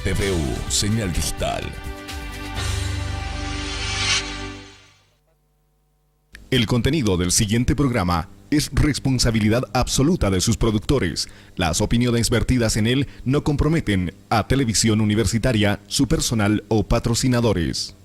TVU, señal digital. El contenido del siguiente programa es responsabilidad absoluta de sus productores. Las opiniones vertidas en él no comprometen a Televisión Universitaria, su personal o patrocinadores.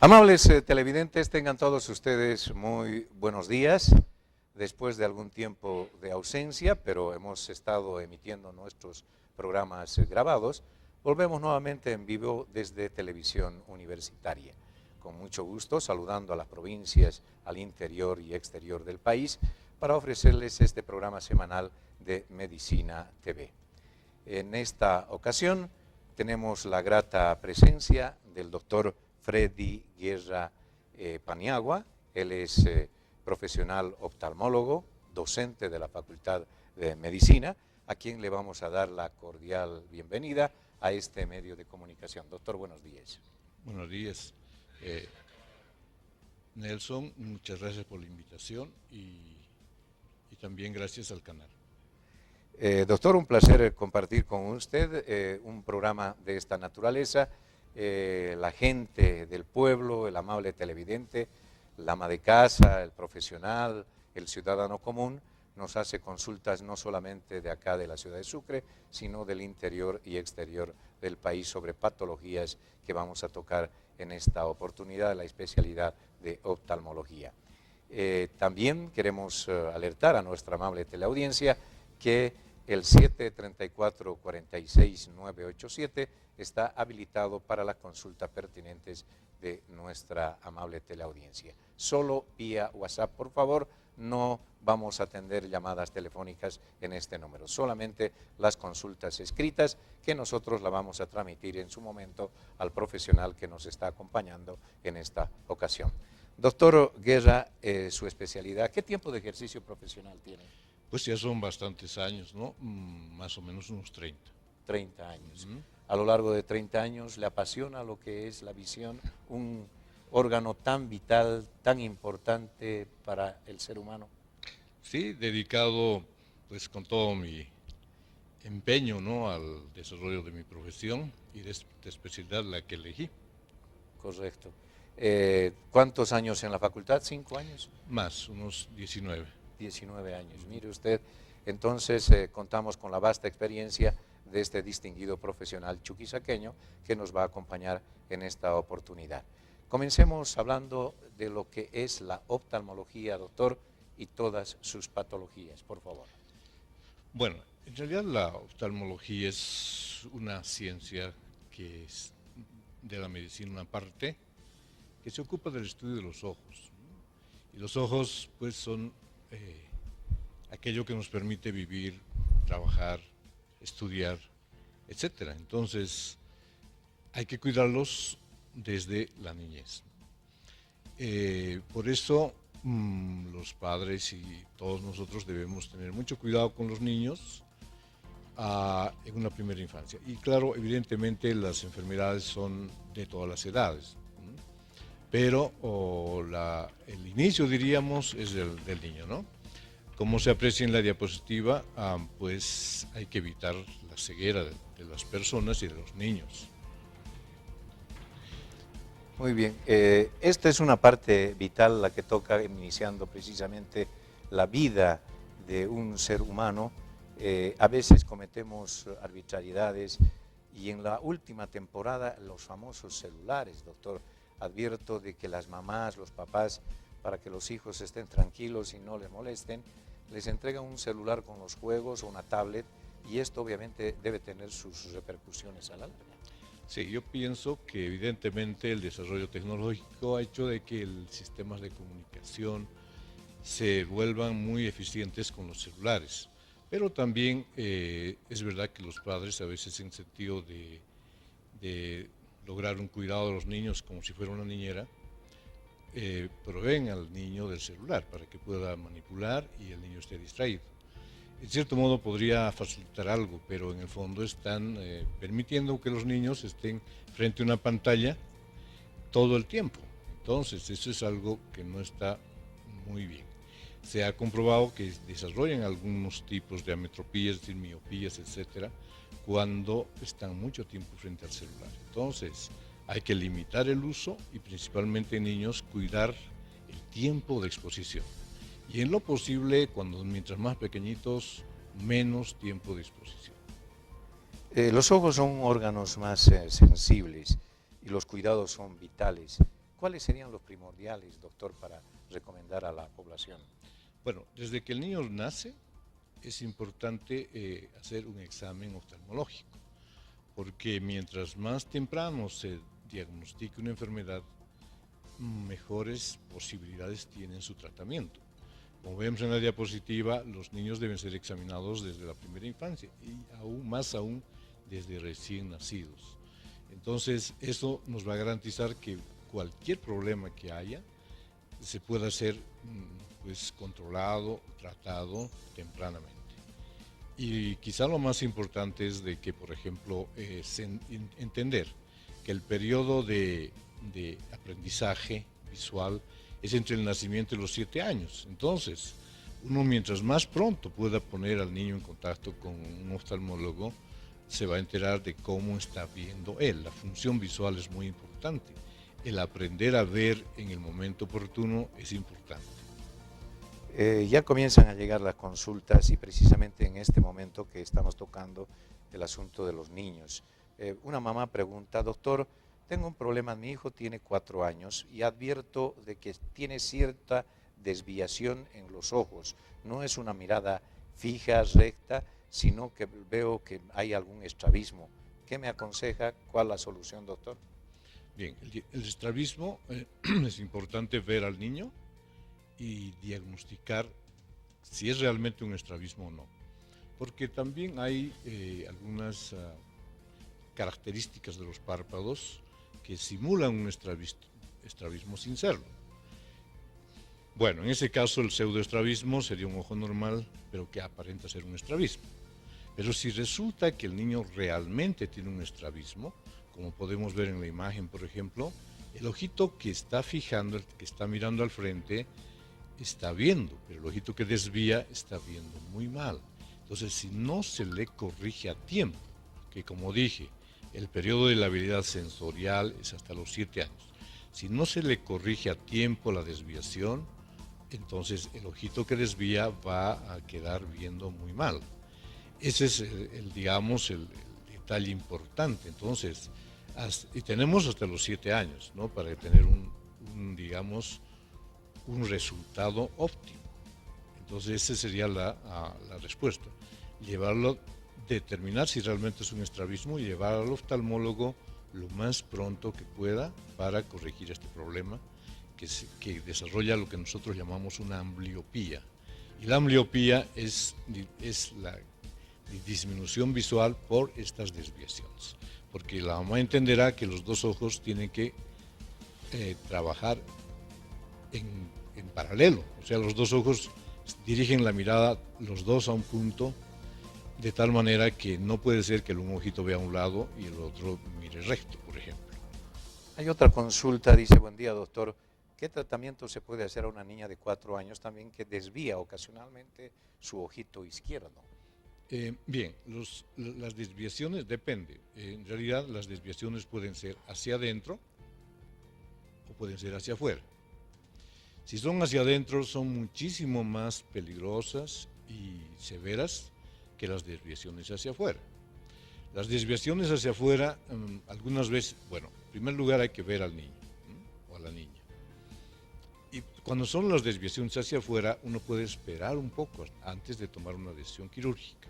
Amables televidentes, tengan todos ustedes muy buenos días. Después de algún tiempo de ausencia, pero hemos estado emitiendo nuestros programas grabados, volvemos nuevamente en vivo desde Televisión Universitaria. Con mucho gusto, saludando a las provincias al interior y exterior del país para ofrecerles este programa semanal de Medicina TV. En esta ocasión tenemos la grata presencia del doctor Freddy Guerra Paniagua. Él es profesional oftalmólogo, docente de la Facultad de Medicina, a quien le vamos a dar la cordial bienvenida a este medio de comunicación. Doctor, buenos días. Buenos días. Nelson, muchas gracias por la invitación y también gracias al canal. Doctor, un placer compartir con usted un programa de esta naturaleza. La gente del pueblo, el amable televidente, la ama de casa, el profesional, el ciudadano común, nos hace consultas no solamente de acá de la ciudad de Sucre, sino del interior y exterior del país sobre patologías que vamos a tocar en esta oportunidad, la especialidad de oftalmología. También queremos alertar a nuestra amable teleaudiencia que el 734-46987 está habilitado para las consultas pertinentes de nuestra amable teleaudiencia. Solo vía WhatsApp, por favor, no vamos a atender llamadas telefónicas en este número, solamente las consultas escritas que nosotros la vamos a transmitir en su momento al profesional que nos está acompañando en esta ocasión. Doctor Guerra, su especialidad, ¿qué tiempo de ejercicio profesional tiene? Pues ya son bastantes años, ¿no? Más o menos unos 30. 30 años. A lo largo de 30 años le apasiona lo que es la visión, un órgano tan vital, tan importante para el ser humano. Sí, dedicado pues con todo mi empeño, ¿no?, al desarrollo de mi profesión y de esta especialidad la que elegí. Correcto. ¿Cuántos años en la facultad? ¿5 años? Más, unos 19. 19 años. Mire usted, entonces contamos con la vasta experiencia de este distinguido profesional chuquisaqueño que nos va a acompañar en esta oportunidad. Comencemos hablando de lo que es la oftalmología, doctor, y todas sus patologías, por favor. Bueno, en realidad la oftalmología es una ciencia que es de la medicina una parte que se ocupa del estudio de los ojos. Y los ojos pues son aquello que nos permite vivir, trabajar, estudiar, etcétera. Entonces, hay que cuidarlos desde la niñez. Por eso, los padres y todos nosotros debemos tener mucho cuidado con los niños en una primera infancia. Y claro, evidentemente las enfermedades son de todas las edades, pero el inicio, diríamos, es del niño, ¿no? Como se aprecia en la diapositiva, pues hay que evitar la ceguera de las personas y de los niños. Muy bien, esta es una parte vital la que toca iniciando precisamente la vida de un ser humano. A veces cometemos arbitrariedades y en la última temporada los famosos celulares, doctor. Advierto de que las mamás, los papás, para que los hijos estén tranquilos y no les molesten, les entregan un celular con los juegos o una tablet y esto obviamente debe tener sus repercusiones a la larga. Sí, yo pienso que evidentemente el desarrollo tecnológico ha hecho de que los sistemas de comunicación se vuelvan muy eficientes con los celulares. Pero también es verdad que los padres a veces en sentido de lograr un cuidado de los niños como si fuera una niñera, proveen al niño del celular para que pueda manipular y el niño esté distraído. En cierto modo podría facilitar algo, pero en el fondo están permitiendo que los niños estén frente a una pantalla todo el tiempo. Entonces, eso es algo que no está muy bien. Se ha comprobado que desarrollan algunos tipos de ametropías, es decir, miopías, etcétera, cuando están mucho tiempo frente al celular. Entonces, hay que limitar el uso y principalmente en niños cuidar el tiempo de exposición. Y en lo posible, mientras más pequeñitos, menos tiempo de exposición. Los ojos son órganos más sensibles y los cuidados son vitales. ¿Cuáles serían los primordiales, doctor, para recomendar a la población? Bueno, desde que el niño nace es importante hacer un examen oftalmológico, porque mientras más temprano se diagnostique una enfermedad, mejores posibilidades tiene su tratamiento. Como vemos en la diapositiva, los niños deben ser examinados desde la primera infancia y más aún desde recién nacidos. Entonces, eso nos va a garantizar que cualquier problema que haya se pueda ser pues, controlado, tratado tempranamente. Y quizá lo más importante es de que, por ejemplo, entender que el periodo de aprendizaje visual es entre el nacimiento y los 7 años. Entonces, uno mientras más pronto pueda poner al niño en contacto con un oftalmólogo, se va a enterar de cómo está viendo él. La función visual es muy importante. El aprender a ver en el momento oportuno es importante. Ya comienzan a llegar las consultas y precisamente en este momento que estamos tocando el asunto de los niños. Una mamá pregunta, doctor, tengo un problema, mi hijo tiene 4 años y advierto de que tiene cierta desviación en los ojos. No es una mirada fija, recta, sino que veo que hay algún estrabismo. ¿Qué me aconseja? ¿Cuál es la solución, doctor? Bien, el estrabismo es importante ver al niño y diagnosticar si es realmente un estrabismo o no. Porque también hay algunas características de los párpados que simulan un estrabismo sin serlo. Bueno, en ese caso el pseudoestrabismo sería un ojo normal, pero que aparenta ser un estrabismo. Pero si resulta que el niño realmente tiene un estrabismo, como podemos ver en la imagen, por ejemplo, el ojito que está fijando, el que está mirando al frente, está viendo, pero el ojito que desvía está viendo muy mal. Entonces, si no se le corrige a tiempo, que como dije, el periodo de la habilidad sensorial es hasta los 7 años. Si no se le corrige a tiempo la desviación, entonces el ojito que desvía va a quedar viendo muy mal. Ese es digamos, el detalle importante. Entonces, y tenemos hasta los 7 años, ¿no? Para tener digamos, un resultado óptimo. Entonces, esa sería la respuesta. Determinar si realmente es un estrabismo y llevar al oftalmólogo lo más pronto que pueda para corregir este problema que desarrolla lo que nosotros llamamos una ambliopía. Y la ambliopía es la disminución visual por estas desviaciones, porque la mamá entenderá que los dos ojos tienen que trabajar en paralelo, o sea, los dos ojos dirigen la mirada los dos a un punto, de tal manera que no puede ser que un ojito vea a un lado y el otro mire recto, por ejemplo. Hay otra consulta, dice, buen día, doctor, ¿qué tratamiento se puede hacer a una niña de 4 años también que desvía ocasionalmente su ojito izquierdo? Bien, las desviaciones depende. En realidad las desviaciones pueden ser hacia adentro o pueden ser hacia afuera. Si son hacia adentro son muchísimo más peligrosas y severas que las desviaciones hacia afuera. Las desviaciones hacia afuera, algunas veces, bueno, en primer lugar hay que ver al niño o a la niña. Y cuando son las desviaciones hacia afuera, uno puede esperar un poco antes de tomar una decisión quirúrgica.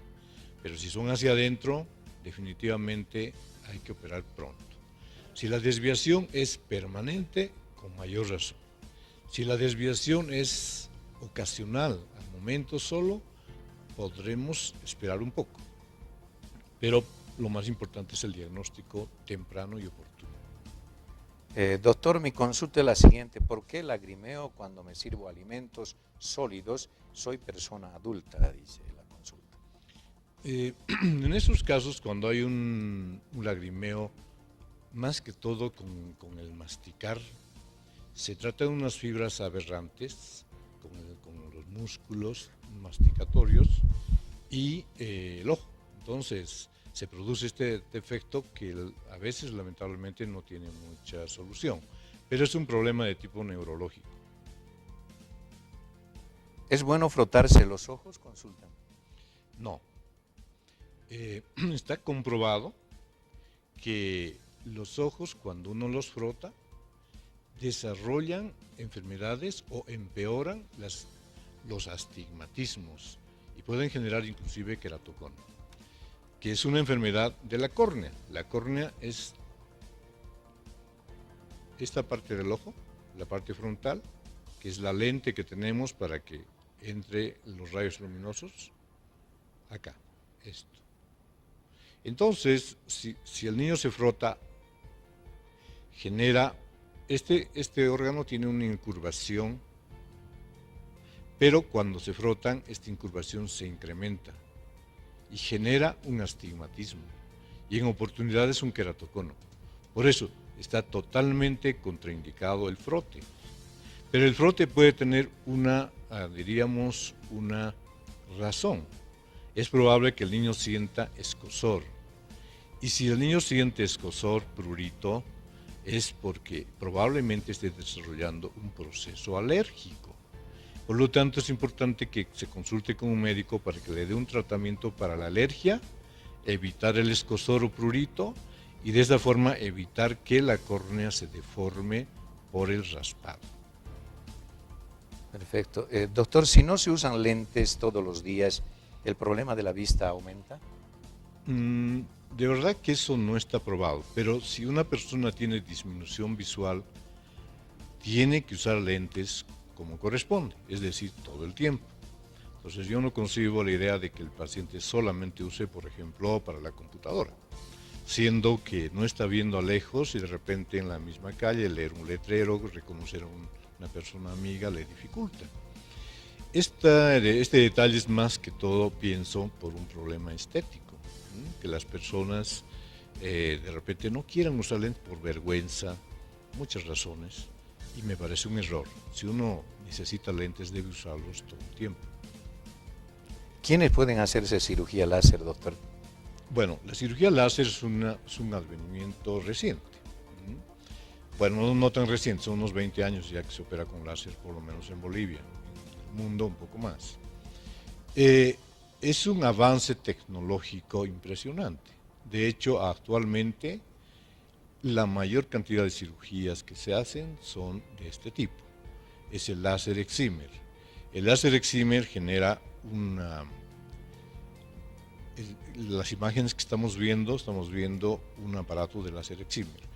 Pero si son hacia adentro, definitivamente hay que operar pronto. Si la desviación es permanente, con mayor razón. Si la desviación es ocasional, al momento solo, podremos esperar un poco. Pero lo más importante es el diagnóstico temprano y oportuno. Doctor, mi consulta es la siguiente. ¿Por qué lagrimeo cuando me sirvo alimentos sólidos? Soy persona adulta, dice la consulta. En esos casos, cuando hay un lagrimeo, más que todo con el masticar, se trata de unas fibras aberrantes con los músculos masticatorios y el ojo. Entonces, se produce este defecto que a veces lamentablemente no tiene mucha solución, pero es un problema de tipo neurológico. ¿Es bueno frotarse los ojos? Consultan. No. Está comprobado que los ojos, cuando uno los frota, desarrollan enfermedades o empeoran los astigmatismos y pueden generar inclusive queratoconio, que es una enfermedad de la córnea. La córnea es esta parte del ojo, la parte frontal, que es la lente que tenemos para que entre los rayos luminosos, acá, esto. Entonces, si el niño se frota, genera, este órgano tiene una incurvación, pero cuando se frotan, esta incurvación se incrementa y genera un astigmatismo y en oportunidades un queratocono. Por eso está totalmente contraindicado el frote. Pero el frote puede tener diríamos, una razón. Es probable que el niño sienta escozor. Y si el niño siente escozor, prurito, es porque probablemente esté desarrollando un proceso alérgico. Por lo tanto, es importante que se consulte con un médico para que le dé un tratamiento para la alergia, evitar el escozor o prurito y de esa forma evitar que la córnea se deforme por el raspado. Perfecto. Doctor, si no se usan lentes todos los días, ¿el problema de la vista aumenta? De verdad que eso no está probado, pero si una persona tiene disminución visual, tiene que usar lentes como corresponde, es decir, todo el tiempo. Entonces yo no concibo la idea de que el paciente solamente use, por ejemplo, para la computadora, siendo que no está viendo a lejos y de repente en la misma calle leer un letrero, reconocer a una persona amiga le dificulta. Este detalle es más que todo, pienso, por un problema estético, que las personas de repente no quieran usar lentes por vergüenza, muchas razones, y me parece un error. Si uno necesita lentes, debe usarlos todo el tiempo. ¿Quiénes pueden hacerse cirugía láser, doctor? Bueno, la cirugía láser es un advenimiento reciente. Bueno, no tan reciente, son unos 20 años ya que se opera con láser, por lo menos en Bolivia, en el mundo un poco más. Es un avance tecnológico impresionante. De hecho, actualmente la mayor cantidad de cirugías que se hacen son de este tipo. Es el láser excimer. El láser excimer genera las imágenes que estamos viendo un aparato de láser excimer.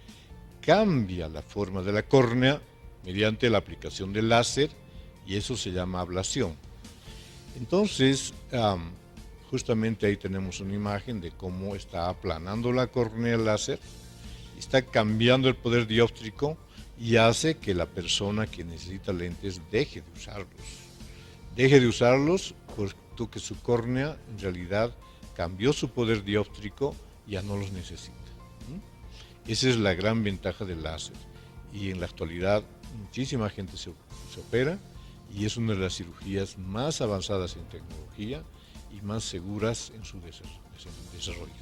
Cambia la forma de la córnea mediante la aplicación del láser y eso se llama ablación. Entonces, justamente ahí tenemos una imagen de cómo está aplanando la córnea el láser, está cambiando el poder dióptrico y hace que la persona que necesita lentes deje de usarlos. Deje de usarlos puesto que su córnea en realidad cambió su poder dióptrico y ya no los necesita. Esa es la gran ventaja del láser y en la actualidad muchísima gente se opera y es una de las cirugías más avanzadas en tecnología y más seguras en su desarrollo.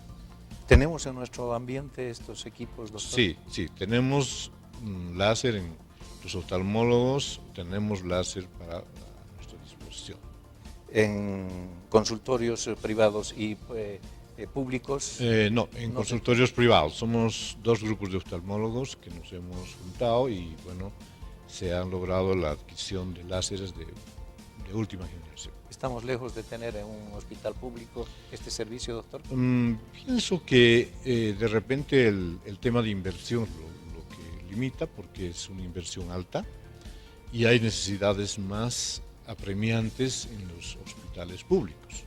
¿Tenemos en nuestro ambiente estos equipos, doctor? Sí, tenemos láser en los oftalmólogos, tenemos láser para nuestra disposición. ¿En consultorios privados y públicos? No, en consultorios privados. Somos dos grupos de oftalmólogos que nos hemos juntado y bueno, se han logrado la adquisición de láseres de última generación. ¿Estamos lejos de tener en un hospital público este servicio, doctor? Pienso que de repente el tema de inversión lo que limita, porque es una inversión alta y hay necesidades más apremiantes en los hospitales públicos.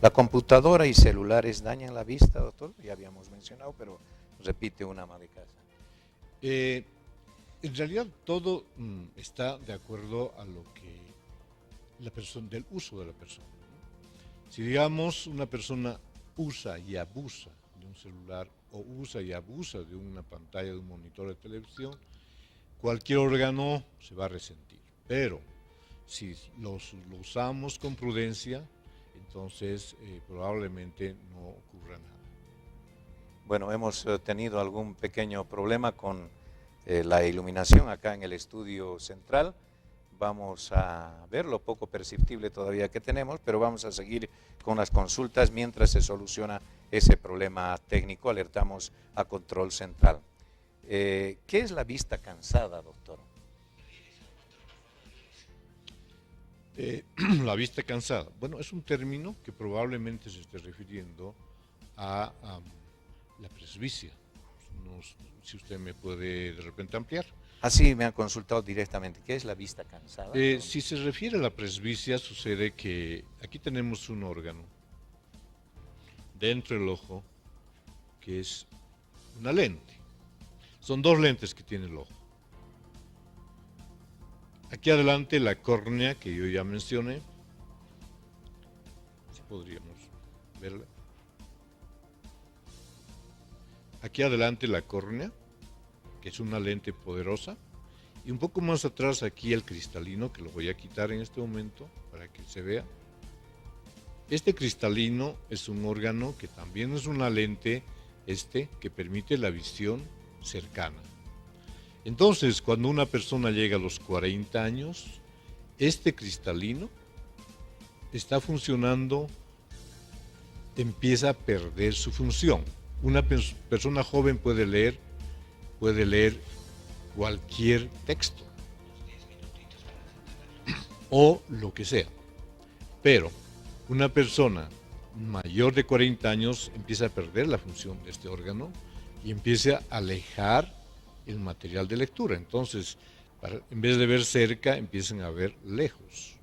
¿La computadora y celulares dañan la vista, doctor? Ya habíamos mencionado, pero repite una ama de casa. En realidad todo está de acuerdo a lo que la persona, del uso de la persona, ¿no? Si digamos una persona usa y abusa de un celular o usa y abusa de una pantalla, de un monitor de televisión, cualquier órgano se va a resentir. Pero si lo usamos con prudencia, entonces probablemente no ocurra nada. Bueno, hemos tenido algún pequeño problema con la iluminación acá en el estudio central. Vamos a ver lo poco perceptible todavía que tenemos, pero vamos a seguir con las consultas mientras se soluciona ese problema técnico. Alertamos a control central. ¿Qué es la vista cansada, doctor? La vista cansada. Bueno, es un término que probablemente se esté refiriendo a la presbicia. No, si usted me puede de repente ampliar. Así me han consultado directamente. ¿Qué es la vista cansada? Si se refiere a la presbicia, sucede que aquí tenemos un órgano dentro del ojo que es una lente. Son dos lentes que tiene el ojo. Aquí adelante la córnea, que yo ya mencioné. Si podríamos verla. Aquí adelante la córnea, que es una lente poderosa. Y un poco más atrás aquí el cristalino, que lo voy a quitar en este momento para que se vea. Este cristalino es un órgano que también es una lente que permite la visión cercana. Entonces, cuando una persona llega a los 40 años, este cristalino está funcionando, empieza a perder su función. Una persona joven puede leer cualquier texto o lo que sea, pero una persona mayor de 40 años empieza a perder la función de este órgano y empieza a alejar el material de lectura. Entonces, en vez de ver cerca, empiezan a ver lejos.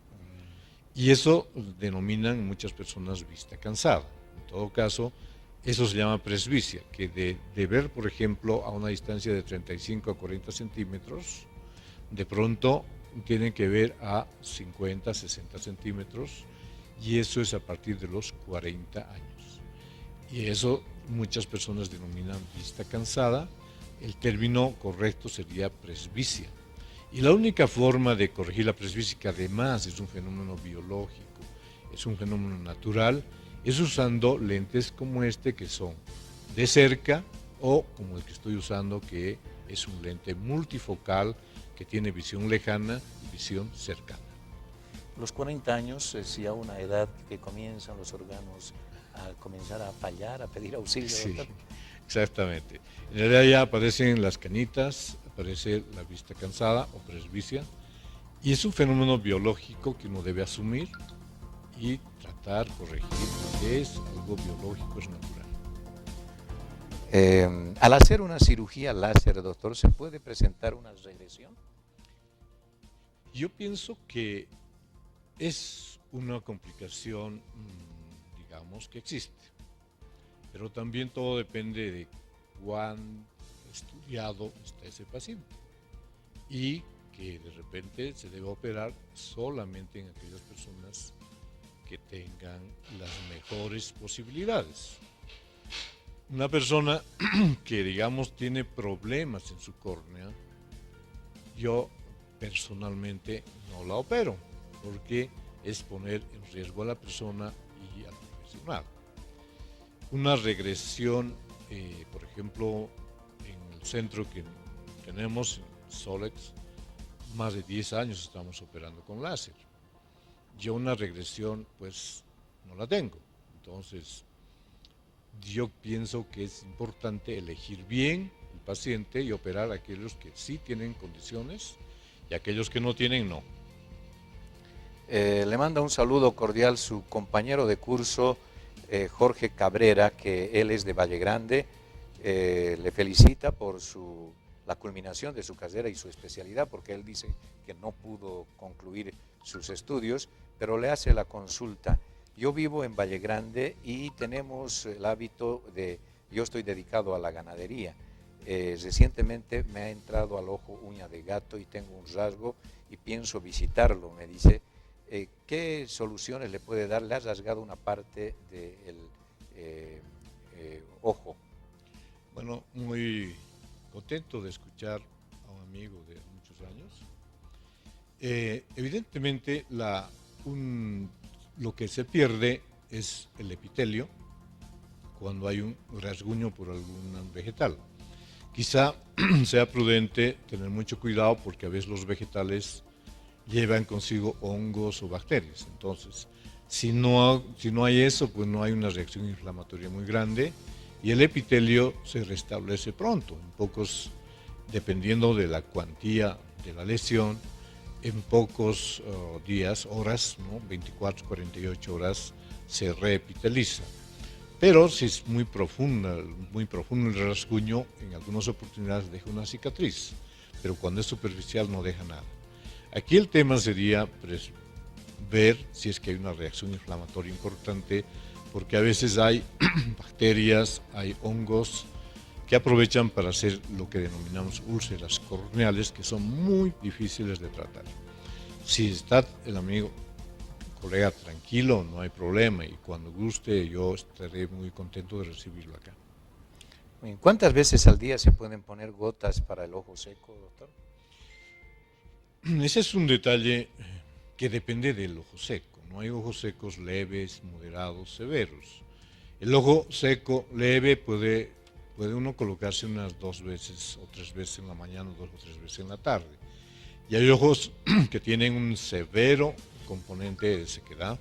Y eso denominan muchas personas vista cansada. En todo caso, eso se llama presbicia, que de ver, por ejemplo, a una distancia de 35 a 40 centímetros, de pronto tienen que ver a 50, 60 centímetros, y eso es a partir de los 40 años. Y eso muchas personas denominan vista cansada. El término correcto sería presbicia. Y la única forma de corregir la presbicia, que además es un fenómeno biológico, es un fenómeno natural, es usando lentes como este, que son de cerca, o como el que estoy usando, que es un lente multifocal que tiene visión lejana y visión cercana. Los 40 años es ya una edad que comienzan los órganos a comenzar a fallar, a pedir auxilio. Sí, ¿verdad? exactamente. En realidad ya aparecen las canitas, aparece la vista cansada o presbicia, y es un fenómeno biológico que uno debe asumir y tratar, corregir, porque es algo biológico, es natural. Al hacer una cirugía láser, doctor, ¿se puede presentar una regresión? Yo pienso que es una complicación, digamos, que existe, pero también todo depende de cuán estudiado está ese paciente y que de repente se debe operar solamente en aquellas personas que tengan las mejores posibilidades. Una persona que, digamos, tiene problemas en su córnea, yo personalmente no la opero, porque es poner en riesgo a la persona y al profesional. Una regresión, por ejemplo, en el centro que tenemos, Solex, más de 10 años estamos operando con láser. Yo una regresión, pues, no la tengo. Entonces, yo pienso que es importante elegir bien el paciente y operar a aquellos que sí tienen condiciones y aquellos que no tienen, no. Le manda un saludo cordial su compañero de curso, Jorge Cabrera, que él es de Valle Grande. Le felicita por la culminación de su carrera y su especialidad, porque él dice que no pudo concluir sus estudios, pero le hace la consulta. Yo vivo en Valle Grande y tenemos el hábito de, yo estoy dedicado a la ganadería. Recientemente me ha entrado al ojo uña de gato y tengo un rasgo y pienso visitarlo. Me dice, ¿qué soluciones le puede dar? Le ha rasgado una parte del ojo. Bueno, muy contento de escuchar a un amigo de muchos años. Evidentemente, lo que se pierde es el epitelio cuando hay un rasguño por algún vegetal. Quizá sea prudente tener mucho cuidado porque a veces los vegetales llevan consigo hongos o bacterias. Entonces, si no hay eso, pues no hay una reacción inflamatoria muy grande y el epitelio se restablece pronto. Dependiendo de la cuantía de la lesión, en pocos días, horas, ¿no? 24, 48 horas, se reepiteliza. Pero si es muy profundo el rasguño, en algunas oportunidades deja una cicatriz, pero cuando es superficial no deja nada. Aquí el tema sería ver si es que hay una reacción inflamatoria importante, porque a veces hay bacterias, hay hongos que aprovechan para hacer lo que denominamos úlceras corneales, que son muy difíciles de tratar. Si está el colega tranquilo, no hay problema, y cuando guste yo estaré muy contento de recibirlo acá. ¿Cuántas veces al día se pueden poner gotas para el ojo seco, doctor? Ese es un detalle que depende del ojo seco. No hay ojos secos leves, moderados, severos. El ojo seco leve puede uno colocarse unas 2 veces o 3 veces en la mañana, 2 o 3 veces en la tarde. Y hay ojos que tienen un severo componente de sequedad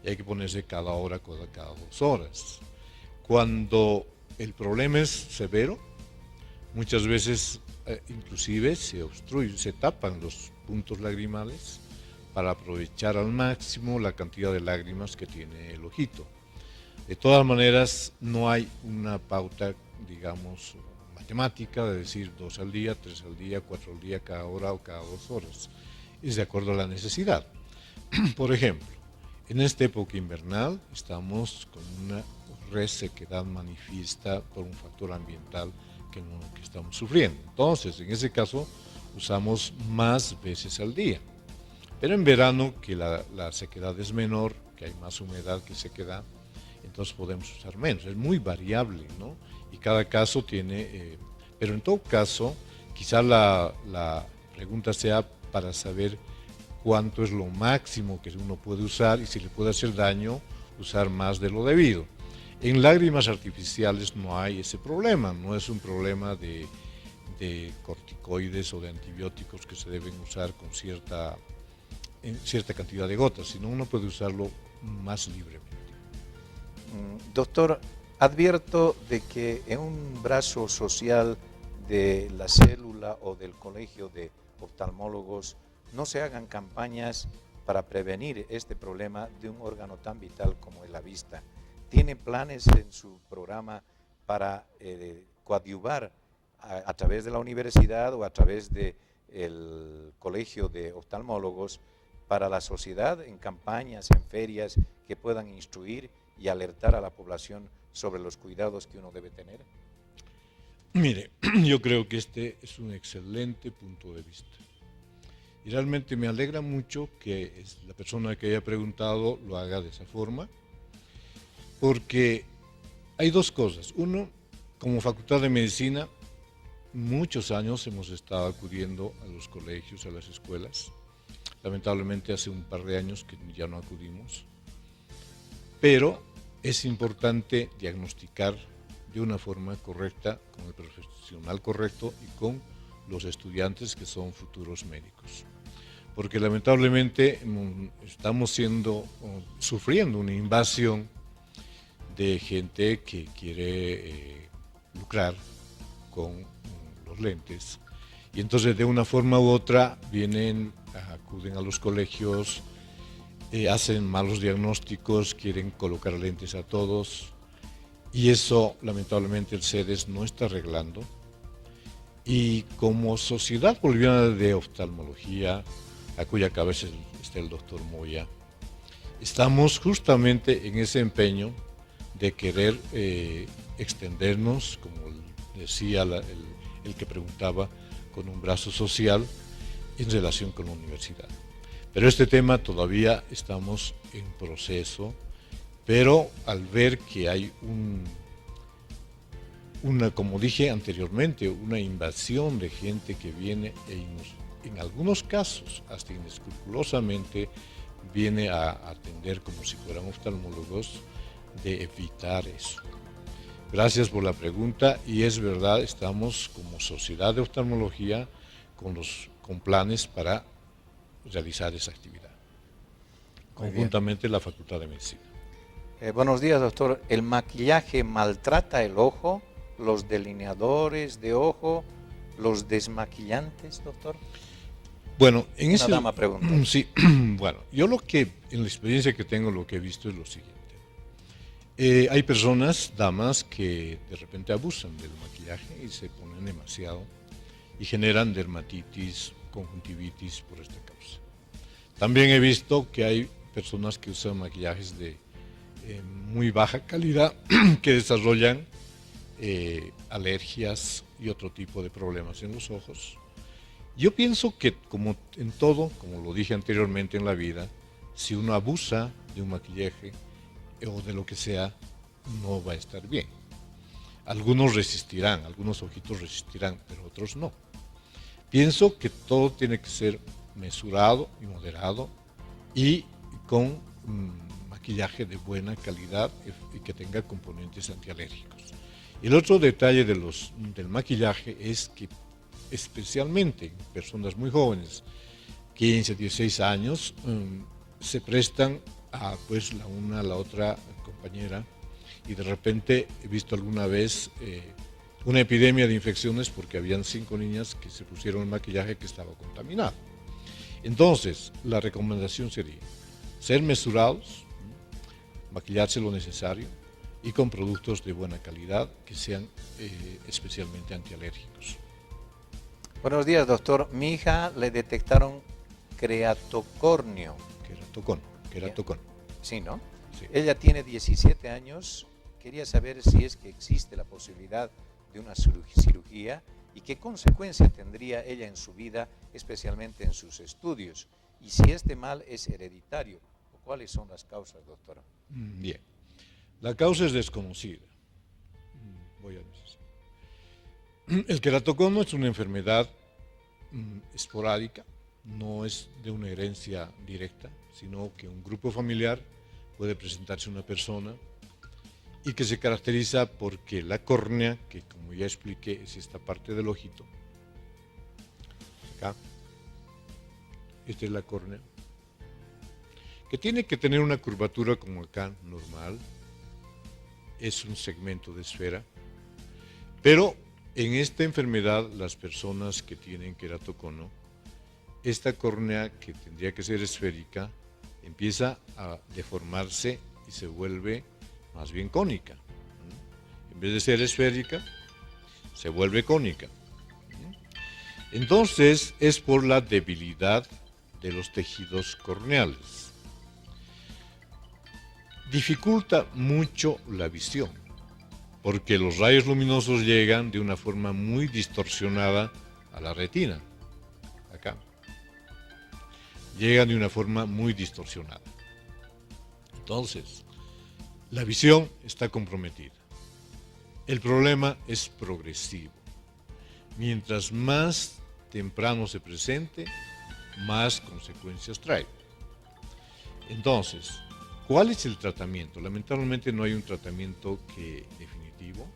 y hay que ponerse cada hora, cada 2 horas. Cuando el problema es severo, muchas veces inclusive se tapan los puntos lagrimales para aprovechar al máximo la cantidad de lágrimas que tiene el ojito. De todas maneras, no hay una pauta, digamos, matemática de decir 2 al día, 3 al día, 4 al día, cada hora o cada 2 horas. Es de acuerdo a la necesidad. Por ejemplo, en esta época invernal estamos con una resequedad manifiesta por un factor ambiental que estamos sufriendo. Entonces, en ese caso, usamos más veces al día. Pero en verano, que la sequedad es menor, que hay más humedad que sequedad, entonces podemos usar menos. Es muy variable, ¿no? Y cada caso tiene... pero en todo caso, quizá la pregunta sea para saber cuánto es lo máximo que uno puede usar y si le puede hacer daño, usar más de lo debido. En lágrimas artificiales no hay ese problema, no es un problema de corticoides o de antibióticos que se deben usar con cierta cantidad de gotas, sino uno puede usarlo más libremente. Doctor, advierto de que en un brazo social de la célula o del colegio de oftalmólogos no se hagan campañas para prevenir este problema de un órgano tan vital como es la vista. ¿Tiene planes en su programa para coadyuvar a través de la universidad o a través del colegio de oftalmólogos para la sociedad en campañas, en ferias que puedan instruir y alertar a la población sobre los cuidados que uno debe tener? Mire, yo creo que este es un excelente punto de vista. Y realmente me alegra mucho que la persona que haya preguntado lo haga de esa forma, porque hay 2 cosas. Uno, como Facultad de Medicina, muchos años hemos estado acudiendo a los colegios, a las escuelas. Lamentablemente hace un par de años que ya no acudimos. Pero es importante diagnosticar de una forma correcta, con el profesional correcto y con los estudiantes que son futuros médicos. Porque lamentablemente estamos sufriendo una invasión de gente que quiere lucrar con los lentes. Y entonces de una forma u otra acuden a los colegios, hacen malos diagnósticos, quieren colocar lentes a todos. Y eso lamentablemente el CEDES no está arreglando. Y como Sociedad Boliviana de Oftalmología, a cuya cabeza está el doctor Moya, Estamos justamente en ese empeño de querer extendernos, como decía el que preguntaba, con un brazo social en relación con la universidad. Pero este tema todavía estamos en proceso, pero al ver que hay como dije anteriormente, una invasión de gente que viene en algunos casos hasta inescrupulosamente viene a atender como si fueran oftalmólogos, de evitar eso. Gracias por la pregunta, y es verdad, estamos como Sociedad de Oftalmología con planes para realizar esa actividad, conjuntamente la Facultad de Medicina. Buenos días, doctor. ¿El maquillaje maltrata el ojo? ¿Los delineadores de ojo? ¿Los desmaquillantes, doctor? Bueno, Una dama pregunta. Sí, bueno, yo en la experiencia que tengo, lo que he visto es lo siguiente. Hay personas, damas, que de repente abusan del maquillaje y se ponen demasiado y generan dermatitis, conjuntivitis por esta causa. También he visto que hay personas que usan maquillajes de muy baja calidad que desarrollan alergias y otro tipo de problemas en los ojos. Yo pienso que, como en todo, como lo dije anteriormente en la vida, si uno abusa de un maquillaje o de lo que sea, no va a estar bien. Algunos resistirán, algunos ojitos resistirán, pero otros no. Pienso que todo tiene que ser mesurado y moderado y con maquillaje de buena calidad y que tenga componentes antialérgicos. El otro detalle del maquillaje es que, especialmente en personas muy jóvenes, 15, 16 años, se prestan a pues la una a la otra compañera, y de repente he visto alguna vez una epidemia de infecciones porque habían 5 niñas que se pusieron el maquillaje que estaba contaminado. Entonces, la recomendación sería ser mesurados, maquillarse lo necesario y con productos de buena calidad que sean especialmente antialérgicos. Buenos días, doctor. Mi hija le detectaron creatocornio. Queratocón. Sí, ¿no? Sí. Ella tiene 17 años. Quería saber si es que existe la posibilidad de una cirugía y qué consecuencia tendría ella en su vida, especialmente en sus estudios. Y si este mal es hereditario, ¿cuáles son las causas, doctora? Bien. La causa es desconocida. Voy a decir. El queratocono es una enfermedad esporádica, no es de una herencia directa, sino que un grupo familiar puede presentarse una persona y que se caracteriza porque la córnea, que como ya expliqué es esta parte del ojito, acá, esta es la córnea, que tiene que tener una curvatura como acá, normal, es un segmento de esfera, pero en esta enfermedad las personas que tienen queratocono, esta córnea que tendría que ser esférica, empieza a deformarse y se vuelve más bien cónica. En vez de ser esférica, se vuelve cónica. Entonces es por la debilidad de los tejidos corneales. Dificulta mucho la visión, porque los rayos luminosos llegan de una forma muy distorsionada a la retina. Acá. Llegan de una forma muy distorsionada. Entonces, la visión está comprometida. El problema es progresivo. Mientras más temprano se presente, más consecuencias trae. Entonces, ¿cuál es el tratamiento? Lamentablemente no hay un tratamiento definitivo,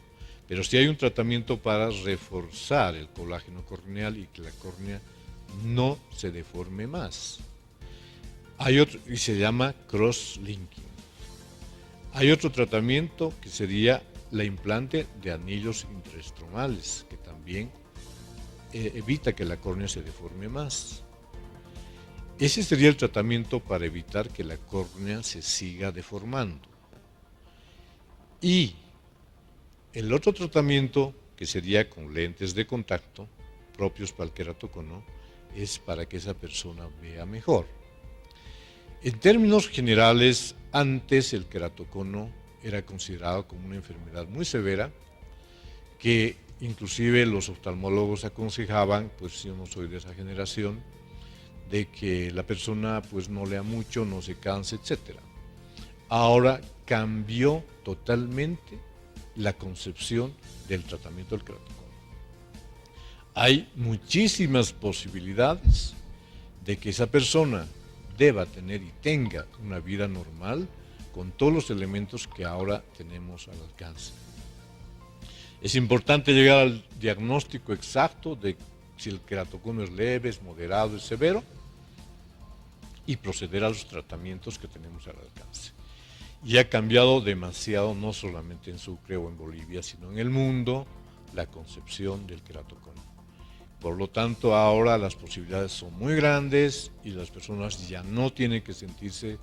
pero sí hay un tratamiento para reforzar el colágeno corneal y que la córnea no se deforme más. Hay otro, y se llama cross-linking. Hay otro tratamiento que sería la implante de anillos intraestromales, que también evita que la córnea se deforme más. Ese sería el tratamiento para evitar que la córnea se siga deformando. Y el otro tratamiento, que sería con lentes de contacto, propios para el queratocono, es para que esa persona vea mejor. En términos generales, antes el queratocono era considerado como una enfermedad muy severa que inclusive los oftalmólogos aconsejaban, pues yo no soy de esa generación, de que la persona pues no lea mucho, no se canse, etc. Ahora cambió totalmente la concepción del tratamiento del queratocono. Hay muchísimas posibilidades de que esa persona deba tener y tenga una vida normal con todos los elementos que ahora tenemos al alcance. Es importante llegar al diagnóstico exacto de si el queratocono es leve, es moderado, es severo y proceder a los tratamientos que tenemos al alcance. Y ha cambiado demasiado, no solamente en Sucre o en Bolivia, sino en el mundo, la concepción del queratocono. Por lo tanto, ahora las posibilidades son muy grandes y las personas ya no tienen que sentirse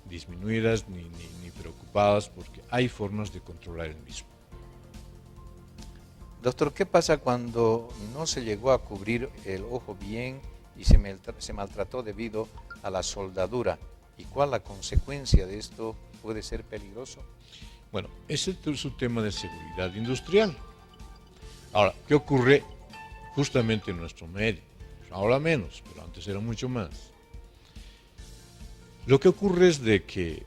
disminuidas ni preocupadas porque hay formas de controlar el mismo. Doctor, ¿qué pasa cuando no se llegó a cubrir el ojo bien y se maltrató debido a la soldadura? ¿Y cuál la consecuencia de esto? ¿Puede ser peligroso? Bueno, ese es un tema de seguridad industrial. Ahora, ¿qué ocurre justamente en nuestro medio? Ahora menos, pero antes era mucho más. Lo que ocurre es de que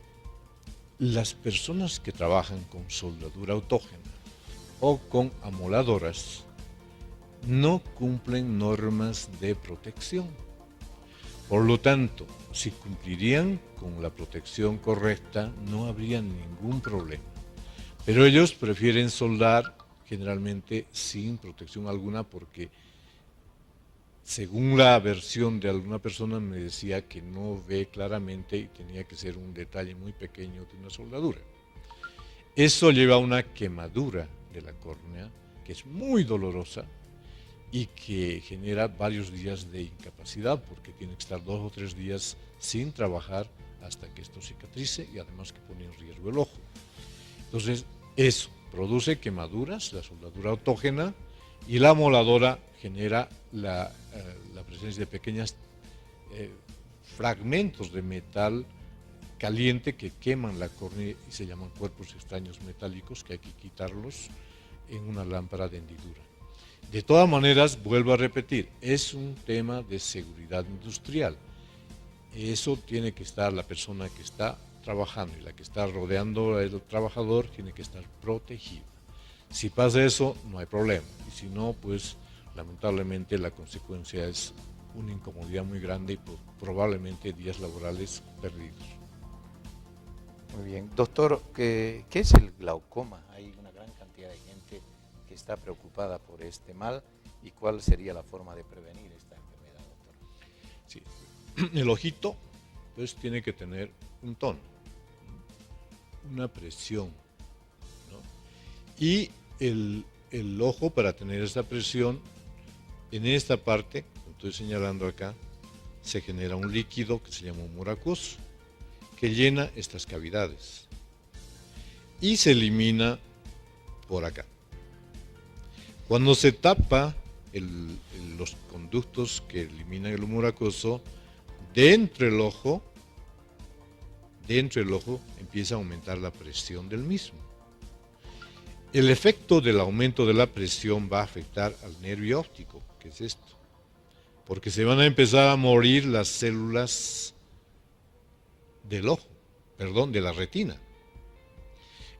las personas que trabajan con soldadura autógena o con amoladoras no cumplen normas de protección. Por lo tanto, si cumplirían con la protección correcta, no habría ningún problema. Pero ellos prefieren soldar generalmente sin protección alguna porque, según la versión de alguna persona, me decía que no ve claramente y tenía que ser un detalle muy pequeño de una soldadura. Eso lleva a una quemadura de la córnea, que es muy dolorosa y que genera varios días de incapacidad, porque tiene que estar 2 o 3 días sin trabajar hasta que esto cicatrice y además que pone en riesgo el ojo. Entonces, eso produce quemaduras, la soldadura autógena, y la amoladora genera la presencia de pequeños fragmentos de metal caliente que queman la córnea y se llaman cuerpos extraños metálicos, que hay que quitarlos en una lámpara de hendidura. De todas maneras, vuelvo a repetir, es un tema de seguridad industrial. Eso tiene que estar la persona que está trabajando y la que está rodeando al trabajador tiene que estar protegida. Si pasa eso, no hay problema. Y si no, pues lamentablemente la consecuencia es una incomodidad muy grande y probablemente días laborales perdidos. Muy bien. Doctor, ¿qué es el glaucoma? Hay una gran cantidad de gente que está preocupada por este mal. ¿Y cuál sería la forma de prevenir esta enfermedad, doctor? Sí. El ojito, pues, tiene que tener un tono, una presión, ¿no? Y el ojo, para tener esa presión, en esta parte, como estoy señalando acá, se genera un líquido que se llama humor acuoso, que llena estas cavidades y se elimina por acá. Cuando se tapa los conductos que eliminan el humor acuoso, dentro del ojo empieza a aumentar la presión del mismo. El efecto del aumento de la presión va a afectar al nervio óptico, que es esto, porque se van a empezar a morir las células del ojo, de la retina.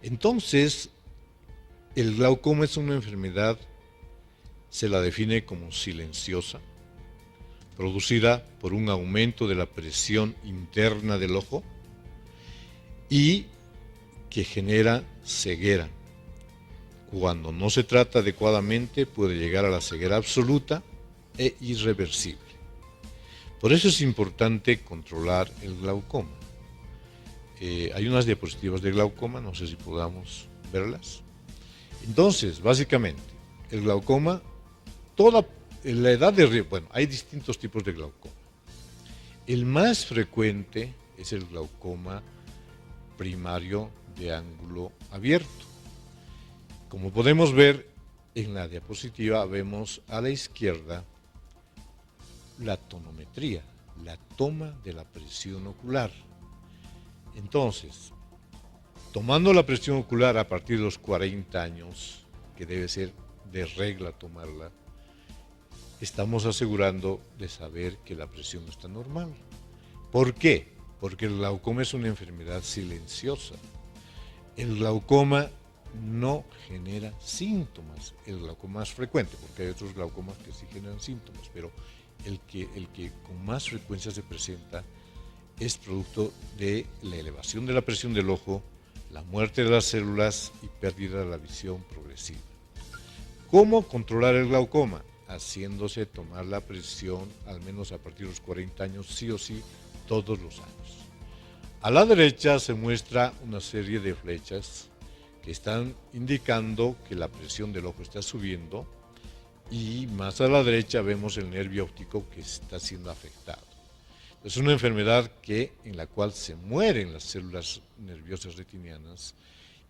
Entonces, el glaucoma es una enfermedad, se la define como silenciosa, producida por un aumento de la presión interna del ojo y que genera ceguera. Cuando no se trata adecuadamente, puede llegar a la ceguera absoluta e irreversible. Por eso es importante controlar el glaucoma. Hay unas diapositivas de glaucoma, no sé si podamos verlas. Entonces, básicamente, el glaucoma, la edad de riesgo, bueno, hay distintos tipos de glaucoma. El más frecuente es el glaucoma primario de ángulo abierto. Como podemos ver en la diapositiva, vemos a la izquierda la tonometría, la toma de la presión ocular. Entonces, tomando la presión ocular a partir de los 40 años, que debe ser de regla tomarla, estamos asegurando de saber que la presión está normal. ¿Por qué? Porque el glaucoma es una enfermedad silenciosa. El glaucoma no genera síntomas, el glaucoma más frecuente, porque hay otros glaucomas que sí generan síntomas, pero el que con más frecuencia se presenta es producto de la elevación de la presión del ojo, la muerte de las células y pérdida de la visión progresiva. ¿Cómo controlar el glaucoma? Haciéndose tomar la presión, al menos a partir de los 40 años, sí o sí, todos los años. A la derecha se muestra una serie de flechas que están indicando que la presión del ojo está subiendo, y más a la derecha vemos el nervio óptico que está siendo afectado. Es una enfermedad en la cual se mueren las células nerviosas retinianas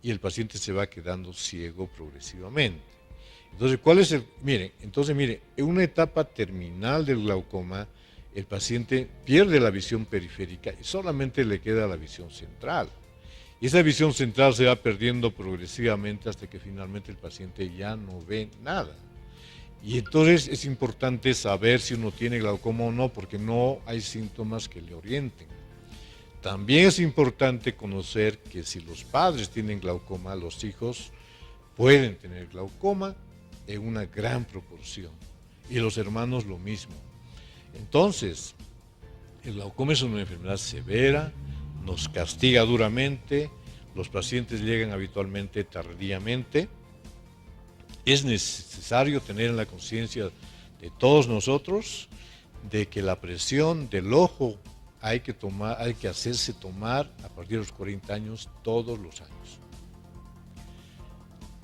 y el paciente se va quedando ciego progresivamente. Entonces, mire, en una etapa terminal del glaucoma, el paciente pierde la visión periférica y solamente le queda la visión central. Y esa visión central se va perdiendo progresivamente hasta que finalmente el paciente ya no ve nada. Y entonces es importante saber si uno tiene glaucoma o no, porque no hay síntomas que le orienten. También es importante conocer que si los padres tienen glaucoma, los hijos pueden tener glaucoma en una gran proporción, y los hermanos lo mismo. Entonces, el glaucoma es una enfermedad severa, nos castiga duramente, los pacientes llegan habitualmente tardíamente. Es necesario tener en la conciencia de todos nosotros de que la presión del ojo hay que hacerse tomar a partir de los 40 años todos los años.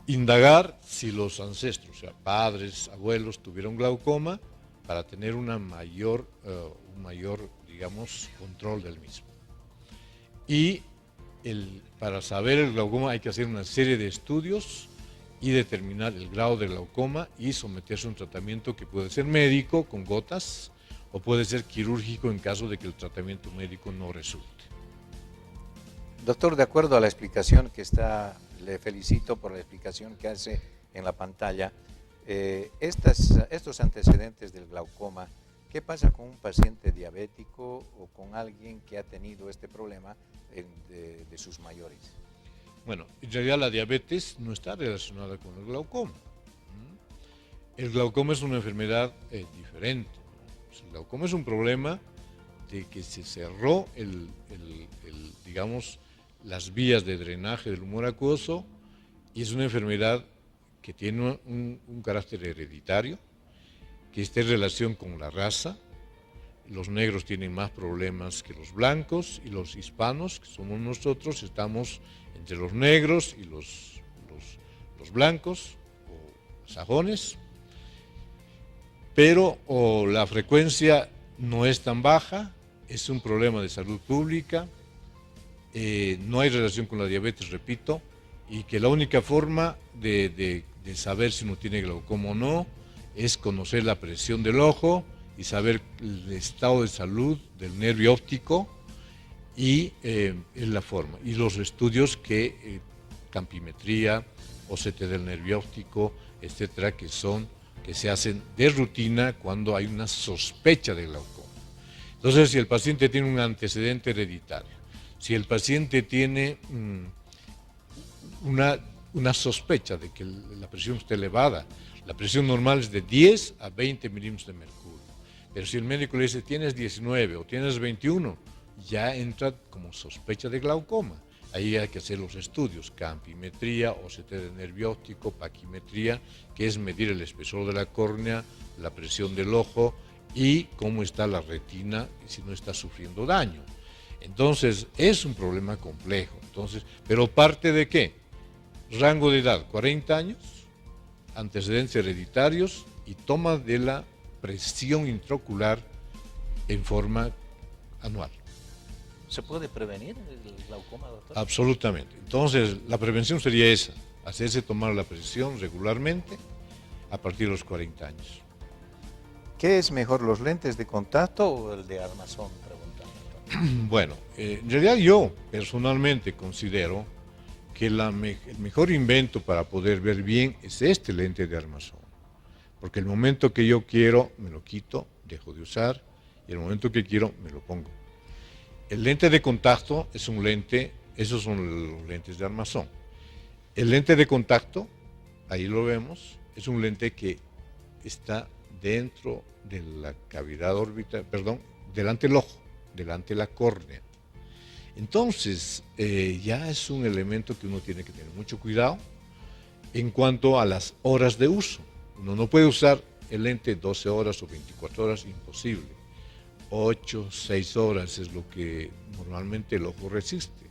Indagar si los ancestros, o sea, padres, abuelos, tuvieron glaucoma para tener un mayor, digamos, control del mismo. Y para saber el glaucoma hay que hacer una serie de estudios y determinar el grado de glaucoma y someterse a un tratamiento que puede ser médico con gotas o puede ser quirúrgico en caso de que el tratamiento médico no resulte. Doctor, de acuerdo a la explicación le felicito por la explicación que hace en la pantalla. Estos antecedentes del glaucoma, ¿qué pasa con un paciente diabético o con alguien que ha tenido este problema de sus mayores? Bueno, en realidad la diabetes no está relacionada con el glaucoma. El glaucoma es una enfermedad diferente. El glaucoma es un problema de que se cerró digamos, las vías de drenaje del humor acuoso, y es una enfermedad que tiene un carácter hereditario, que está en relación con la raza. Los negros tienen más problemas que los blancos, y los hispanos, que somos nosotros, estamos entre los negros y los blancos o sajones, pero la frecuencia no es tan baja, es un problema de salud pública, no hay relación con la diabetes, repito, y que la única forma de saber si uno tiene glaucoma o no es conocer la presión del ojo y saber el estado de salud del nervio óptico, y es la forma. Y los estudios campimetría, OCT del nervio óptico, etcétera, que se hacen de rutina cuando hay una sospecha de glaucoma. Entonces, si el paciente tiene un antecedente hereditario, si el paciente tiene una sospecha de que la presión está elevada, la presión normal es de 10 a 20 milímetros de mercurio, pero si el médico le dice tienes 19 o tienes 21, ya entra como sospecha de glaucoma. Ahí hay que hacer los estudios, campimetría, OCT del nervio óptico, paquimetría, que es medir el espesor de la córnea, la presión del ojo y cómo está la retina, si no está sufriendo daño. Entonces, es un problema complejo. Pero ¿parte de qué? Rango de edad, 40 años, antecedentes hereditarios y toma de la presión intraocular en forma anual. ¿Se puede prevenir el glaucoma, doctor? Absolutamente. Entonces, la prevención sería esa, hacerse tomar la presión regularmente a partir de los 40 años. ¿Qué es mejor, los lentes de contacto o el de armazón? Preguntan, doctor. Bueno, en realidad yo personalmente considero que el mejor invento para poder ver bien es este lente de armazón. Porque el momento que yo quiero, me lo quito, dejo de usar, y el momento que quiero, me lo pongo. El lente de contacto es un lente, esos son los lentes de armazón. El lente de contacto, ahí lo vemos, es un lente que está dentro de la cavidad orbital, perdón, delante del ojo, delante de la córnea. Entonces, ya es un elemento que uno tiene que tener mucho cuidado en cuanto a las horas de uso. Uno no puede usar el lente 12 horas o 24 horas, imposible. 8, 6 horas es lo que normalmente el ojo resiste.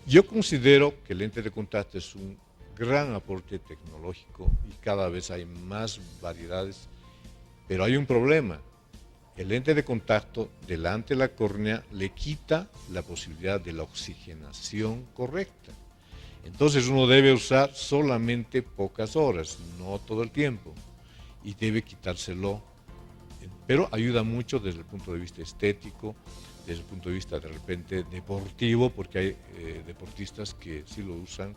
Yo considero que el lente de contacto es un gran aporte tecnológico y cada vez hay más variedades, pero hay un problema. El lente de contacto delante de la córnea le quita la posibilidad de la oxigenación correcta. Entonces uno debe usar solamente pocas horas, no todo el tiempo, y debe quitárselo. Pero ayuda mucho desde el punto de vista estético, desde el punto de vista de repente deportivo, porque hay deportistas que sí lo usan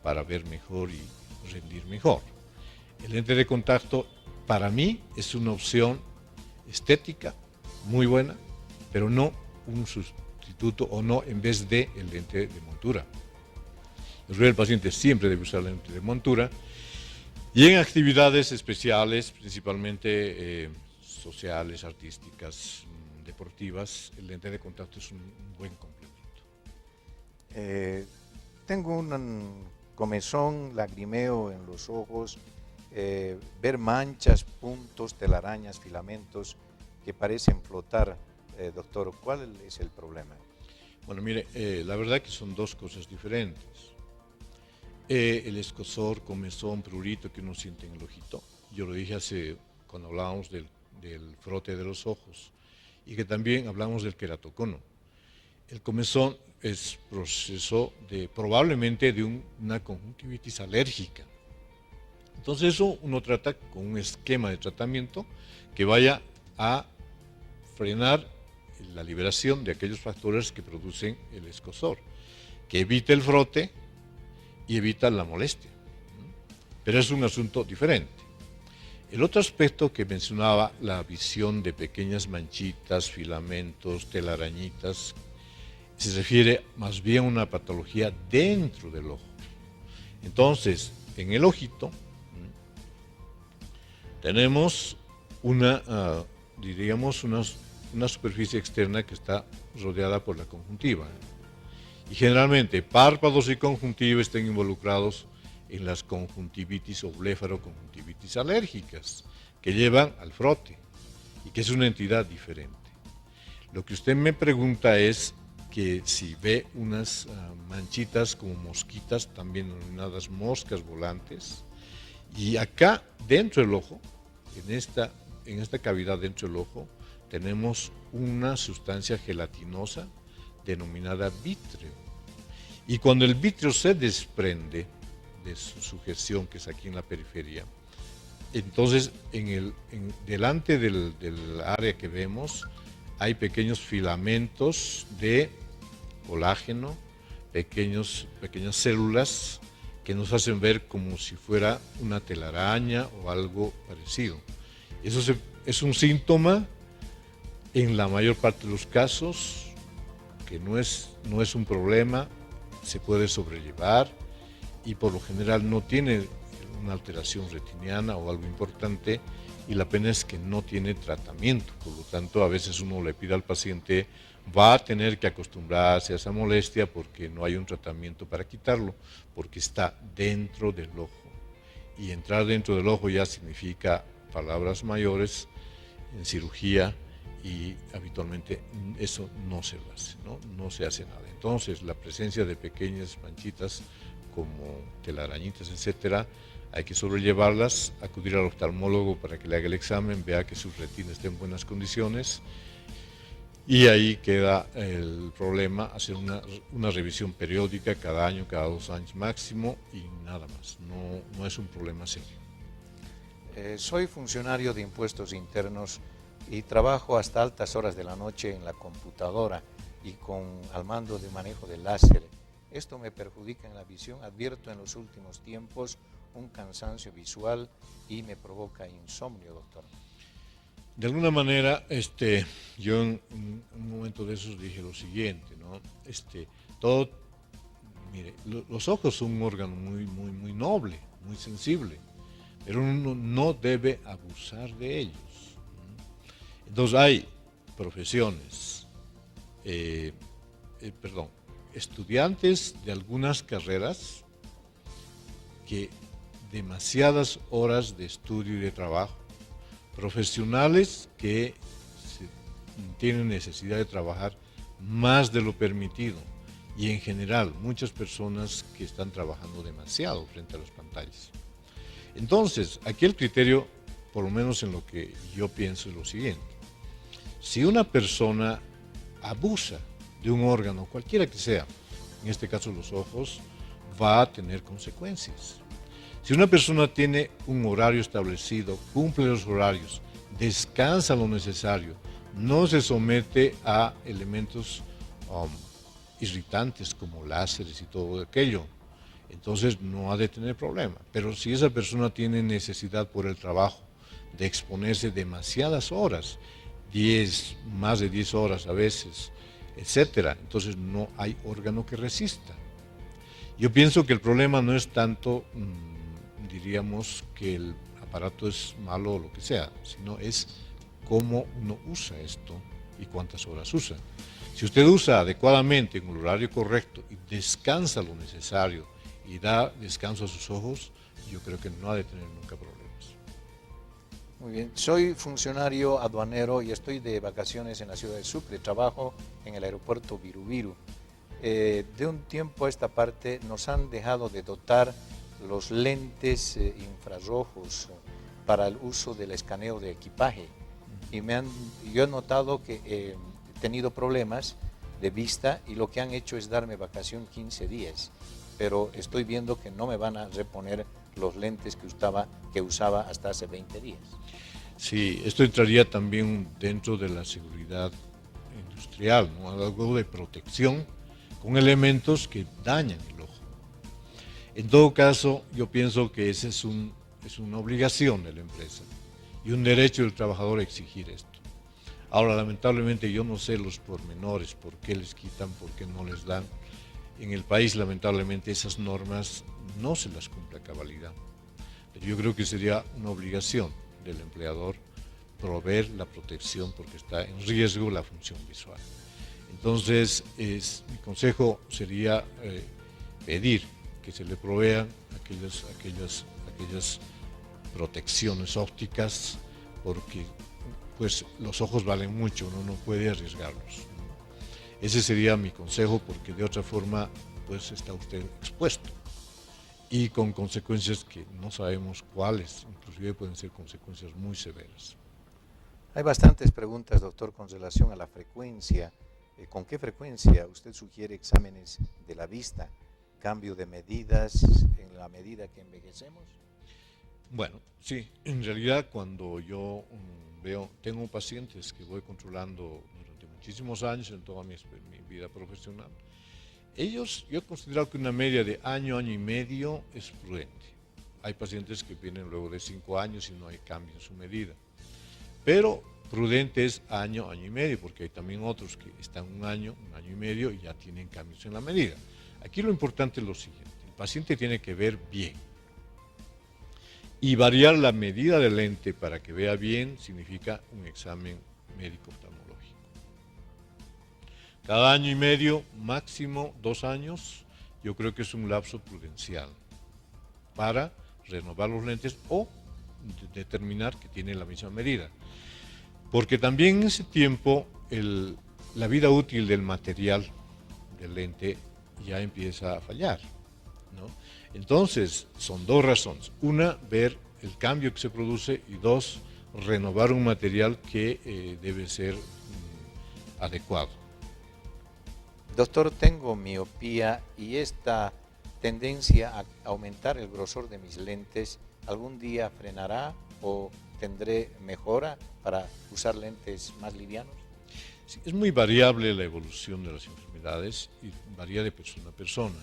para ver mejor y rendir mejor. El lente de contacto para mí es una opción estética muy buena, pero no un sustituto o no en vez de el lente de montura. El paciente siempre debe usar lente de montura y en actividades especiales, principalmente sociales, artísticas, deportivas, el lente de contacto es un buen complemento. Tengo un comezón, lagrimeo en los ojos, ver manchas, puntos, telarañas, filamentos que parecen flotar. Doctor, ¿cuál es el problema? Bueno, mire, la verdad que son dos cosas diferentes. El escozor, comezón, prurito que uno siente en el ojito, yo lo dije cuando hablábamos del frote de los ojos y que también hablamos del queratocono. El comezón es proceso probablemente de una conjuntivitis alérgica. Entonces eso uno trata con un esquema de tratamiento que vaya a frenar la liberación de aquellos factores que producen el escozor, que evite el frote y evita la molestia. Pero es un asunto diferente. El otro aspecto que mencionaba, la visión de pequeñas manchitas, filamentos, telarañitas, se refiere más bien a una patología dentro del ojo. Entonces, en el ojito tenemos diríamos una superficie externa que está rodeada por la conjuntiva. Y generalmente párpados y conjuntiva están involucrados en las conjuntivitis o blefaroconjuntivitis alérgicas que llevan al frote y que es una entidad diferente. Lo que usted me pregunta es que si ve unas manchitas como mosquitas, también denominadas moscas volantes, y acá dentro del ojo, en esta cavidad dentro del ojo, tenemos una sustancia gelatinosa denominada vítreo. Y cuando el vítreo se desprende de su sujeción, que es aquí en la periferia, entonces delante del área que vemos hay pequeños filamentos de colágeno, pequeñas células que nos hacen ver como si fuera una telaraña o algo parecido. Eso es un síntoma en la mayor parte de los casos que no es un problema, se puede sobrellevar y por lo general no tiene una alteración retiniana o algo importante, y la pena es que no tiene tratamiento. Por lo tanto, a veces uno le pide al paciente, va a tener que acostumbrarse a esa molestia porque no hay un tratamiento para quitarlo, porque está dentro del ojo. Y entrar dentro del ojo ya significa palabras mayores en cirugía, y habitualmente eso no se hace, no se hace nada. Entonces, la presencia de pequeñas manchitas como telarañitas, etcétera, hay que sobrellevarlas, acudir al oftalmólogo para que le haga el examen, vea que su retina esté en buenas condiciones, y ahí queda el problema, hacer una revisión periódica cada año, cada 2 años máximo, y nada más, no es un problema serio. Soy funcionario de impuestos internos y trabajo hasta altas horas de la noche en la computadora y al mando de manejo de láser. Esto me perjudica en la visión. Advierto en los últimos tiempos un cansancio visual y me provoca insomnio, doctor. De alguna manera, yo en un momento de esos dije lo siguiente, ¿no? Mire, los ojos son un órgano muy noble, muy sensible, pero uno no debe abusar de ellos. Entonces hay profesiones, estudiantes de algunas carreras que demasiadas horas de estudio y de trabajo, profesionales que tienen necesidad de trabajar más de lo permitido y en general muchas personas que están trabajando demasiado frente a las pantallas. Entonces, aquí el criterio, por lo menos en lo que yo pienso, es lo siguiente. Si una persona abusa de un órgano, cualquiera que sea, en este caso los ojos, va a tener consecuencias. Si una persona tiene un horario establecido, cumple los horarios, descansa lo necesario, no se somete a elementos irritantes como láseres y todo aquello, entonces no ha de tener problema. Pero si esa persona tiene necesidad por el trabajo de exponerse demasiadas horas, más de 10 horas a veces, etcétera, entonces no hay órgano que resista. Yo pienso que el problema no es tanto, diríamos, que el aparato es malo o lo que sea, sino es cómo uno usa esto y cuántas horas usa. Si usted usa adecuadamente en el horario correcto y descansa lo necesario y da descanso a sus ojos, yo creo que no ha de tener nunca problemas. Muy bien, soy funcionario aduanero y estoy de vacaciones en la ciudad de Sucre. Trabajo en el aeropuerto Viru. De un tiempo a esta parte nos han dejado de dotar los lentes infrarrojos para el uso del escaneo de equipaje. Y yo he notado que he tenido problemas de vista y lo que han hecho es darme vacación 15 días. Pero estoy viendo que no me van a reponer los lentes que usaba hasta hace 20 días. Sí, esto entraría también dentro de la seguridad industrial, ¿no? Algo de protección con elementos que dañan el ojo. En todo caso, yo pienso que esa es una obligación de la empresa y un derecho del trabajador exigir esto. Ahora, lamentablemente, yo no sé los pormenores, por qué les quitan, por qué no les dan. En el país, lamentablemente, esas normas no se las cumple a cabalidad. Pero yo creo que sería una obligación del empleador proveer la protección porque está en riesgo la función visual. Entonces, mi consejo sería pedir que se le provean aquellas protecciones ópticas, porque pues los ojos valen mucho, uno no puede arriesgarlos. Ese sería mi consejo, porque de otra forma pues está usted expuesto y con consecuencias que no sabemos cuáles, inclusive pueden ser consecuencias muy severas. Hay bastantes preguntas, doctor, con relación a la frecuencia. ¿Con qué frecuencia usted sugiere exámenes de la vista? ¿Cambio de medidas en la medida que envejecemos? Bueno, sí, en realidad cuando yo tengo pacientes que voy controlando durante muchísimos años en toda mi vida profesional, yo he considerado que una media de año y medio es prudente. Hay pacientes que vienen luego de 5 años y no hay cambio en su medida. Pero prudente es año y medio, porque hay también otros que están un año y medio y ya tienen cambios en la medida. Aquí lo importante es lo siguiente: el paciente tiene que ver bien. Y variar la medida del lente para que vea bien significa un examen médico oftalmológico. Cada año y medio, máximo 2 años, yo creo que es un lapso prudencial para renovar los lentes o determinar que tiene la misma medida. Porque también en ese tiempo la vida útil del material del lente ya empieza a fallar, ¿no? Entonces, son 2 razones. Una, ver el cambio que se produce, y 2, renovar un material que debe ser adecuado. Doctor, tengo miopía y esta tendencia a aumentar el grosor de mis lentes, ¿algún día frenará o tendré mejora para usar lentes más livianos? Sí, es muy variable la evolución de las enfermedades y varía de persona a persona.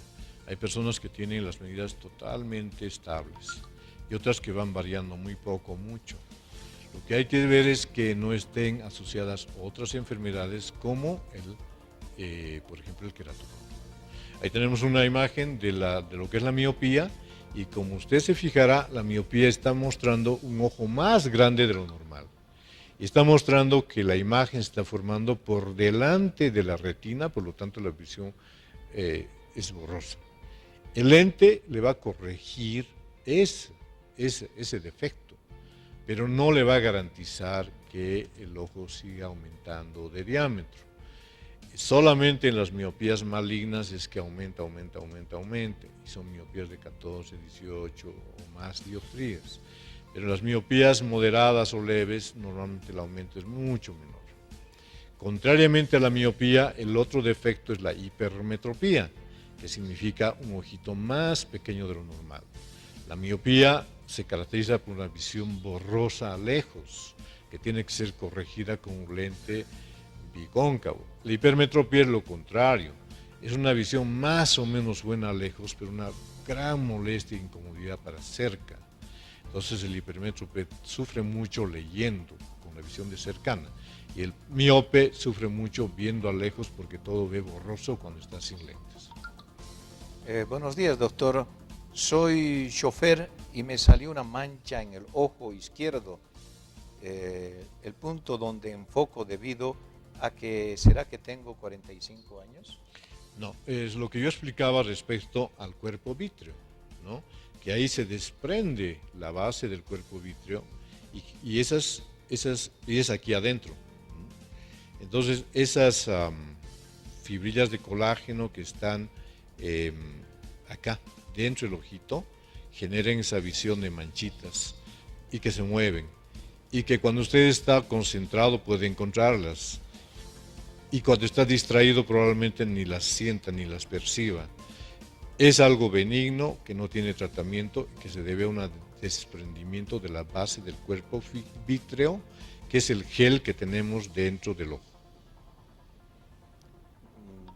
Hay personas que tienen las medidas totalmente estables y otras que van variando muy poco o mucho. Lo que hay que ver es que no estén asociadas otras enfermedades como por ejemplo, el queratoconio. Ahí tenemos una imagen de lo que es la miopía y como usted se fijará, la miopía está mostrando un ojo más grande de lo normal. Y está mostrando que la imagen se está formando por delante de la retina, por lo tanto la visión es borrosa. El lente le va a corregir ese defecto, pero no le va a garantizar que el ojo siga aumentando de diámetro. Solamente en las miopías malignas es que aumenta. Y son miopías de 14, 18 o más dioptrías. Pero en las miopías moderadas o leves, normalmente el aumento es mucho menor. Contrariamente a la miopía, el otro defecto es la hipermetropía, que significa un ojito más pequeño de lo normal. La miopía se caracteriza por una visión borrosa a lejos, que tiene que ser corregida con un lente bicóncavo. La hipermetropía es lo contrario, es una visión más o menos buena a lejos, pero una gran molestia e incomodidad para cerca. Entonces el hipermétrope sufre mucho leyendo con la visión de cercana y el miope sufre mucho viendo a lejos porque todo ve borroso cuando está sin lentes. Buenos días, doctor. Soy chofer y me salió una mancha en el ojo izquierdo. El punto donde enfoco debido a que, ¿será que tengo 45 años? No, es lo que yo explicaba respecto al cuerpo vítreo, ¿no? Que ahí se desprende la base del cuerpo vítreo y es aquí adentro. Entonces, esas fibrillas de colágeno que están acá, dentro del ojito, generan esa visión de manchitas y que se mueven. Y que cuando usted está concentrado puede encontrarlas. Y cuando está distraído probablemente ni las sienta ni las perciba. Es algo benigno que no tiene tratamiento y que se debe a un desprendimiento de la base del cuerpo vítreo, que es el gel que tenemos dentro del ojo.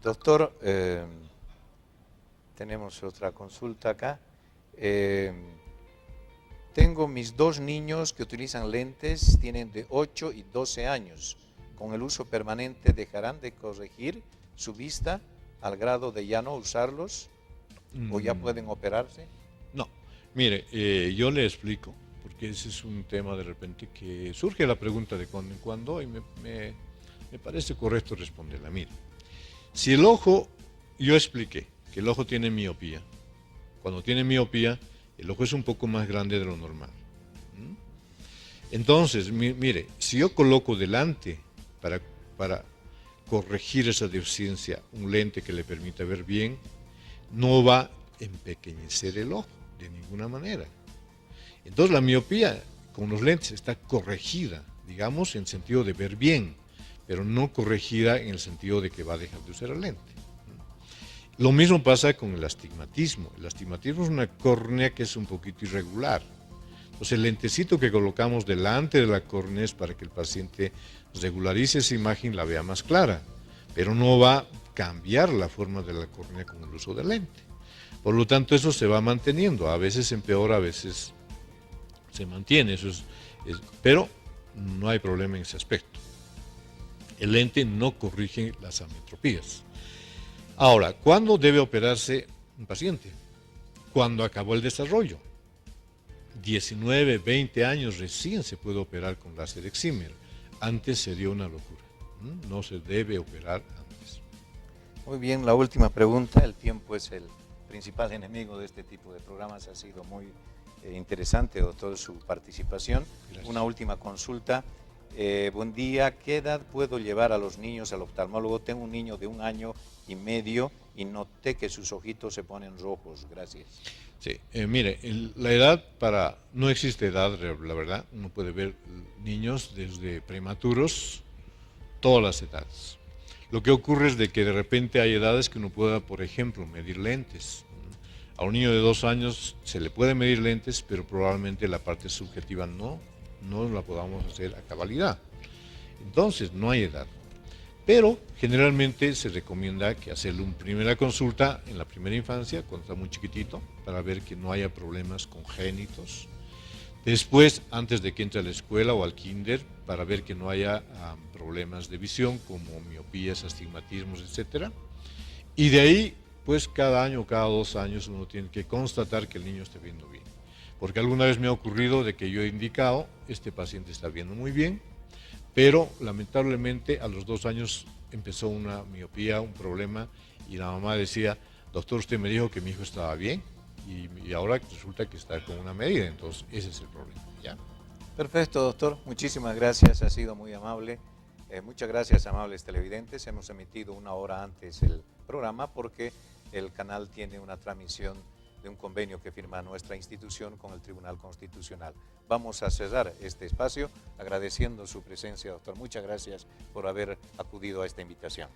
Doctor, tenemos otra consulta acá. Tengo mis dos niños que utilizan lentes, tienen de 8 y 12 años. Con el uso permanente, ¿dejarán de corregir su vista al grado de ya no usarlos? ¿O ya pueden operarse? No, mire, yo le explico, porque ese es un tema de repente que surge la pregunta de cuando en cuando y me parece correcto responderla. Mire, si el ojo, yo expliqué que el ojo tiene miopía. Cuando tiene miopía, el ojo es un poco más grande de lo normal. Entonces, mire, si yo coloco delante para corregir esa deficiencia un lente que le permita ver bien, no va a empequeñecer el ojo de ninguna manera. Entonces la miopía con los lentes está corregida, digamos, en sentido de ver bien, pero no corregida en el sentido de que va a dejar de usar el lente. Lo mismo pasa con el astigmatismo. El astigmatismo es una córnea que es un poquito irregular. Entonces el lentecito que colocamos delante de la córnea es para que el paciente regularice esa imagen y la vea más clara, pero no va a cambiar la forma de la córnea con el uso del lente. Por lo tanto, eso se va manteniendo. A veces empeora, a veces se mantiene. Pero no hay problema en ese aspecto. El lente no corrige las ametropías. Ahora, ¿cuándo debe operarse un paciente? Cuando acabó el desarrollo. 19, 20 años recién se puede operar con láser excimer. Antes sería una locura. No se debe operar antes. Muy bien, la última pregunta. El tiempo es el principal enemigo de este tipo de programas. Ha sido muy interesante, doctor, su participación. Gracias. Una última consulta. Buen día, ¿qué edad puedo llevar a los niños al oftalmólogo? Tengo un niño de 1 año y medio y noté que sus ojitos se ponen rojos. Gracias. Sí, mire, la edad no existe edad, la verdad. Uno puede ver niños desde prematuros, todas las edades. Lo que ocurre es de que de repente hay edades que uno pueda, por ejemplo, medir lentes. A un niño de 2 años se le puede medir lentes, pero probablemente la parte subjetiva no no la podamos hacer a cabalidad. Entonces, no hay edad. Pero generalmente se recomienda que hacerle una primera consulta en la primera infancia, cuando está muy chiquitito, para ver que no haya problemas congénitos. Después, antes de que entre a la escuela o al kinder, para ver que no haya problemas de visión, como miopías, astigmatismos, etc. Y de ahí, pues cada año o cada 2 años uno tiene que constatar que el niño esté viendo bien. Porque alguna vez me ha ocurrido de que yo he indicado, este paciente está viendo muy bien, pero lamentablemente a los 2 años empezó una miopía, un problema, y la mamá decía, doctor, usted me dijo que mi hijo estaba bien, y ahora resulta que está con una medida, entonces ese es el problema, ¿ya? Perfecto, doctor. Muchísimas gracias, ha sido muy amable. Muchas gracias, amables televidentes. Hemos emitido 1 hora antes el programa porque el canal tiene una transmisión de un convenio que firma nuestra institución con el Tribunal Constitucional. Vamos a cerrar este espacio agradeciendo su presencia, doctor. Muchas gracias por haber acudido a esta invitación.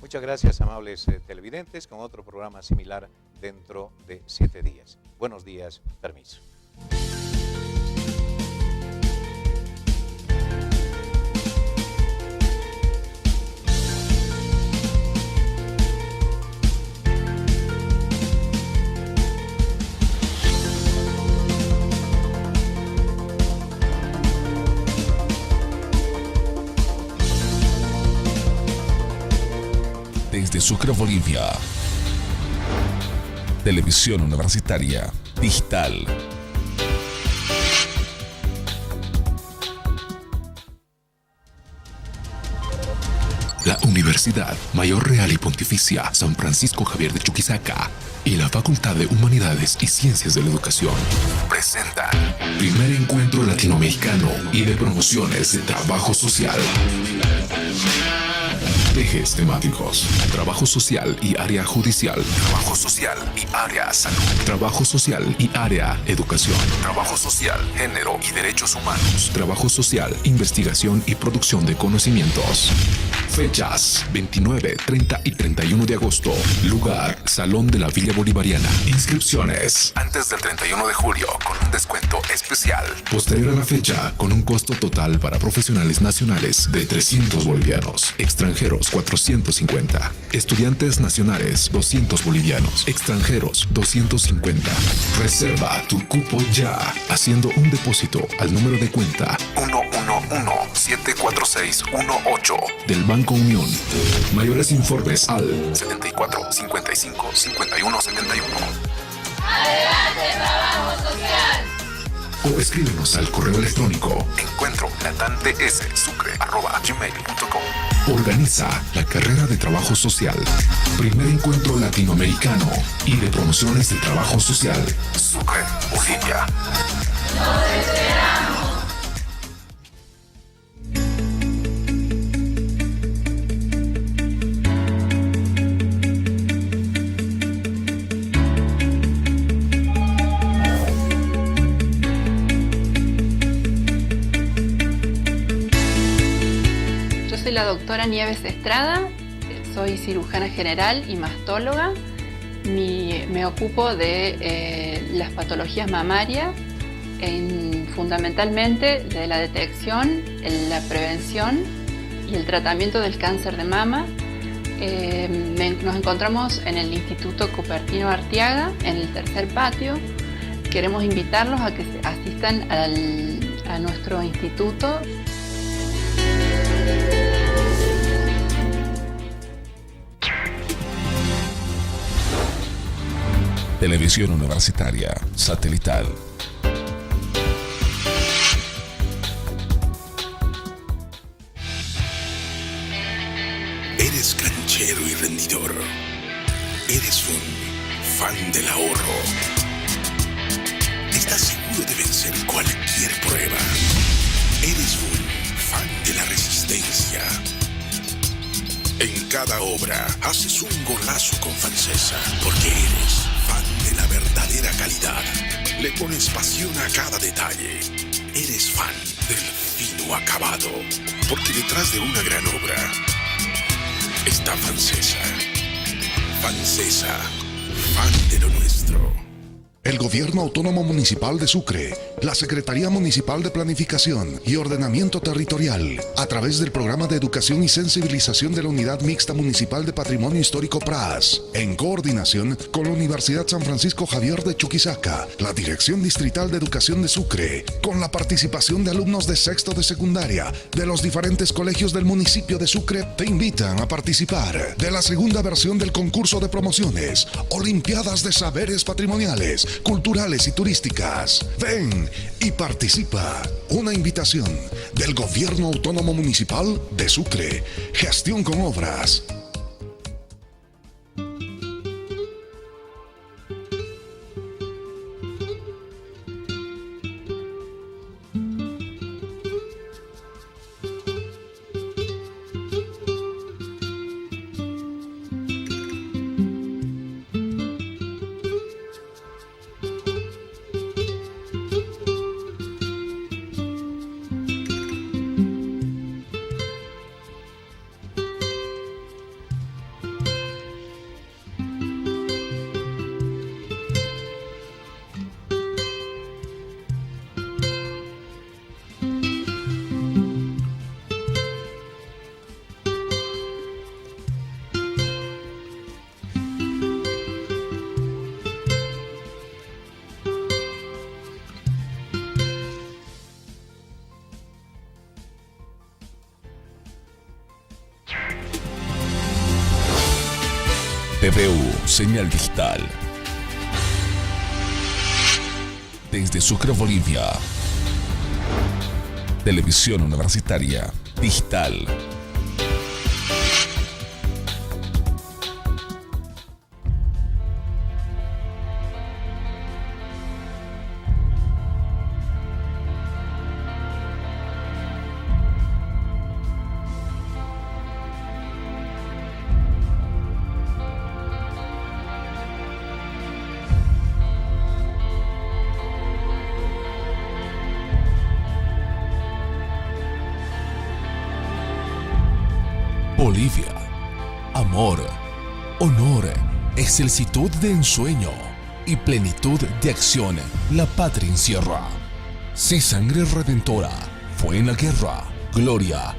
Muchas gracias, amables televidentes, con otro programa similar dentro de 7 días. Buenos días, permiso. Desde Sucre, Bolivia. Televisión Universitaria Digital. La Universidad Mayor Real y Pontificia San Francisco Javier de Chuquisaca y la Facultad de Humanidades y Ciencias de la Educación presentan Primer Encuentro Latinoamericano y de Promociones de Trabajo Social. Ejes temáticos: trabajo social y área judicial, trabajo social y área salud, trabajo social y área educación, trabajo social, género y derechos humanos, trabajo social, investigación y producción de conocimientos. Fechas: 29, 30 y 31 de agosto. Lugar: Salón de la Villa Bolivariana. Inscripciones antes del 31 de julio con un descuento especial. Posterior a la fecha, con un costo total para profesionales nacionales de 300 bolivianos, extranjeros 450, estudiantes nacionales 200 bolivianos, extranjeros 250. Reserva tu cupo ya haciendo un depósito al número de cuenta 111-74618 del Banco Unión. Mayores informes al 74 55 51 71. ¡Adelante, trabajo social! O escríbenos al correo electrónico encuentronatantesucre@gmail.com. Organiza la carrera de trabajo social. Primer encuentro latinoamericano y de promociones de trabajo social. Sucre, Bolivia. ¡Nos esperamos! Soy la doctora Nieves Estrada, soy cirujana general y mastóloga. Me ocupo de las patologías mamarias, fundamentalmente de la detección, la prevención y el tratamiento del cáncer de mama. Nos encontramos en el Instituto Cupertino Arteaga, en el tercer patio. Queremos invitarlos a que asistan a nuestro instituto. Televisión Universitaria Satelital. Eres canchero y rendidor. Eres un fan del ahorro. Estás seguro de vencer cualquier prueba. Eres un fan de la resistencia. En cada obra haces un golazo con Fancesa, porque eres fan de la verdadera calidad. Le pones pasión a cada detalle. Eres fan del fino acabado, porque detrás de una gran obra está Fancesa. Fancesa, fan de lo nuestro. el Gobierno Autónomo Municipal de Sucre, la Secretaría Municipal de Planificación y Ordenamiento Territorial, a través del Programa de Educación y Sensibilización de la Unidad Mixta Municipal de Patrimonio Histórico PRAS, en coordinación con la Universidad San Francisco Javier de Chuquisaca, la Dirección Distrital de Educación de Sucre, con la participación de alumnos de sexto de secundaria de los diferentes colegios del municipio de Sucre, te invitan a participar de la segunda versión del concurso de promociones Olimpiadas de Saberes Patrimoniales, Culturales y Turísticas. Ven y participa. Una invitación del Gobierno Autónomo Municipal de Sucre. Gestión con Obras. TVU, señal digital. Desde Sucre, Bolivia. Televisión Universitaria Digital. Bolivia. Amor, honor, excelsitud de ensueño y plenitud de acción. La patria encierra. Sé sangre redentora. Fue en la guerra. Gloria